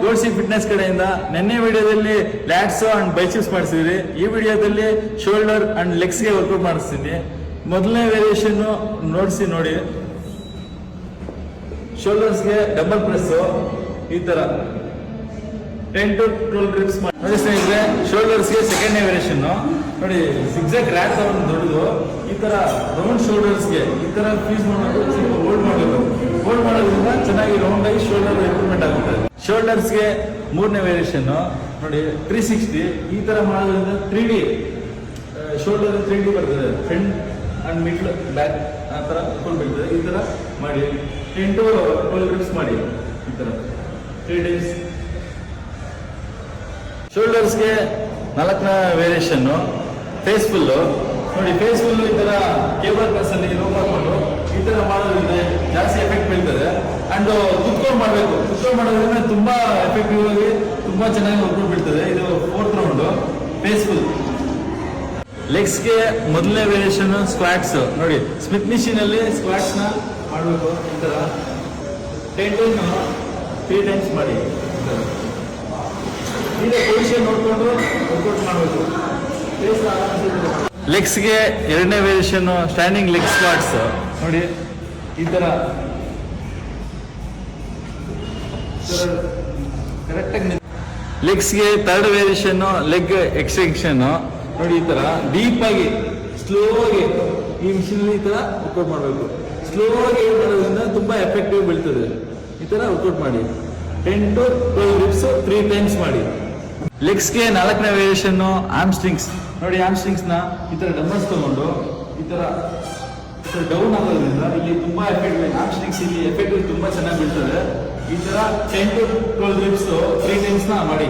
ಗೋಡ್ಸಿ fitness ಕಡೆಯಿಂದ ನಿನ್ನೆ ವಿಡಿಯೋದಲ್ಲಿ ಲ್ಯಾಟ್ಸ್ ಅಂಡ್ ಬೈಸಿಪ್ಸ್ ಮಾಡಿಸಿದ್ರಿ. ಈ ವಿಡಿಯೋದಲ್ಲಿ ಶೋಲ್ಡರ್ ಅಂಡ್ ಲೆಗ್ಸ್ಗೆ ವರ್ಕೌಟ್ ಮಾಡಿಸ್ತೀನಿ. ಮೊದಲನೇ ವೇರಿಯೇಷನ್ ನೋಡಿ. ಶೋಲ್ಡರ್ಸ್ಗೆ ಡಬಲ್ ಪ್ರೆಸ್ ಈ ತರ 10 to 12 ಗ್ರಿಪ್ಸ್ ನೋಡಿ ಸ್ನೇಹಿತರೆ. ಶೋಲ್ಡರ್ಸ್ಗೆ ಸೆಕೆಂಡ್ನೇ ವೇರಿಯೇಷನ್ ನೋಡಿ. ಸಿಕ್ಸಾಕ್ ರ್ಯಾಟ್ ದೊಡ್ಡದು ಈ ತರ ರೌಂಡ್ ಶೋಲ್ಡರ್ಸ್ಗೆ ಈ ತರ ಫೀಸ್ ಮಾಡಬೇಕು, ಹೋಲ್ಡ್ ಮಾಡಬೇಕು. ಹೋಲ್ಡ್ ಮಾಡೋದ್ರಿಂದ ಚೆನ್ನಾಗಿ ರೌಂಡ್ ಆಗಿ ಶೋಲ್ಡರ್ ಇಂಪ್ರೂವ್ಮೆಂಟ್ ಆಗುತ್ತೆ. ಶೋಲ್ಡರ್ಸ್ಗೆ ಮೂರನೇ ವೇರಿಯೇಷನ್ ನೋಡಿ 360 ಈ ತರ ಮಾಡೋದ್ರಿಂದ 3D ಶೋಲ್ಡರ್ 3D ಬರ್ತದೆ. ಫ್ರಂಟ್ ಅಂಡ್ ಮಿಡ್ಲ್ ಬ್ಯಾಕ್ ಆ ತರ ಬರ್ತದೆ. ಈ ತರ ಮಾಡಿ 10 to 12 ಗ್ರಿಪ್ಸ್ ಮಾಡಿ ಈ ತರ 3 days. ಶೋಲ್ಡರ್ಸ್ಗೆ 4ನೇ ವೇರಿಯೇಷನ್ ಫೇಸ್ಫುಲ್ ನೋಡಿ. ಫೇಸ್ಫುಲ್ ಈ ತರ ಕೇಬಲ್ ಪ್ರೆಸ್ ಅಲ್ಲಿ ರೋಪ್ ಹಾಕೊಂಡು ಈ ತರ ಮಾಡೋದ್ರಿಂದ ಜಾಸ್ತಿ ಎಫೆಕ್ಟ್ ಬೀಳ್ತದೆ. ಅಂಡ್ ಕುತ್ಕೊಂಡು ಮಾಡಬೇಕು. ಕುತ್ಕೊಂಡು ಮಾಡೋದ್ರಿಂದ ತುಂಬಾ ಎಫೆಕ್ಟಿವ್ ಆಗಿ ತುಂಬಾ ಚೆನ್ನಾಗಿ ವರ್ಕೌಟ್ ಬೀಳ್ತದೆ. ಇದು 4th ರೌಂಡ್ ಫೇಸ್ಫುಲ್. ಲೆಗ್ಸ್ಗೆ ಮೊದಲನೇ ವೇರಿಯೇಷನ್ ಸ್ಕ್ವಾಟ್ಸ್ ನೋಡಿ. ಸ್ಮಿತ್ ಮಿಷಿನ್ ಅಲ್ಲಿ ಸ್ಕ್ವಾಟ್ಸ್ ನ ಮಾಡಬೇಕು ಈ ತರ 10 to 3 times ಮಾಡಿ. ಈಗ ಪೊಸಿಷನ್ ನೋಡ್ಕೊಂಡು ವರ್ಕೌಟ್ ಮಾಡಬೇಕು. ಲೆಗ್ಸ್ಗೆ ಎರಡನೇ ವೇರಿಯೇಷನ್ ಸ್ಟ್ಯಾಂಡಿಂಗ್ ಲೆಗ್ ಸ್ಕ್ವಾಟ್ಸ್ ನೋಡಿ ಈ ತರ ಕರೆಕ್ಟಾಗಿ. ಲೆಗ್ಸ್ಗೆ ಥರ್ಡ್ ವೇರಿಯೇಷನ್ ಲೆಗ್ ಎಕ್ಸ್ಟೆನ್ಷನ್ ನೋಡಿ ಈ ತರ ಡೀಪ್ ಆಗಿ ಸ್ಲೋ ಆಗಿ ಈ ಮಿಷಿನ್ ಈ ತರ ವರ್ಕೌಟ್ ಮಾಡಬೇಕು. ಸ್ಲೋ ಆಗಿ ಮಾಡೋದ್ರಿಂದ ತುಂಬಾ ಎಫೆಕ್ಟಿವ್ ಬೀಳ್ತದೆ. ಈ ತರ ವರ್ಕೌಟ್ ಮಾಡಿ 10 to 12 ಗ್ರಿಪ್ಸ್ 3 times ಮಾಡಿ. ಲೆಗ್ಸ್ಗೆ 4ನೇ ವೇರಿಯೇಷನ್ ಆರ್ಮ್ಸ್ಟ್ರಿಂಗ್ಸ್ ನೋಡಿ. ಆರ್ಮ್ಸ್ಟ್ರಿಂಗ್ಸ್ ನ ಈ ತರ ಡಂಬಲ್ಸ್ ತಗೊಂಡು ಈ ತರ ಡೌನ್ ಆಗೋದ್ರಿಂದ ಇಲ್ಲಿ ತುಂಬಾ ಎಫೆಕ್ಟ್. ಆರ್ಮ್ಸ್ಟ್ರಿಂಗ್ಸ್ ಇಲ್ಲಿ ಎಫೆಕ್ಟ್ ತುಂಬಾ ಚೆನ್ನಾಗಿ ಬೀಳ್ತದೆ. ಈ ತರ 10 to 12 ಗ್ರಿಪ್ಸ್ 3 times ನ ಮಾಡಿ.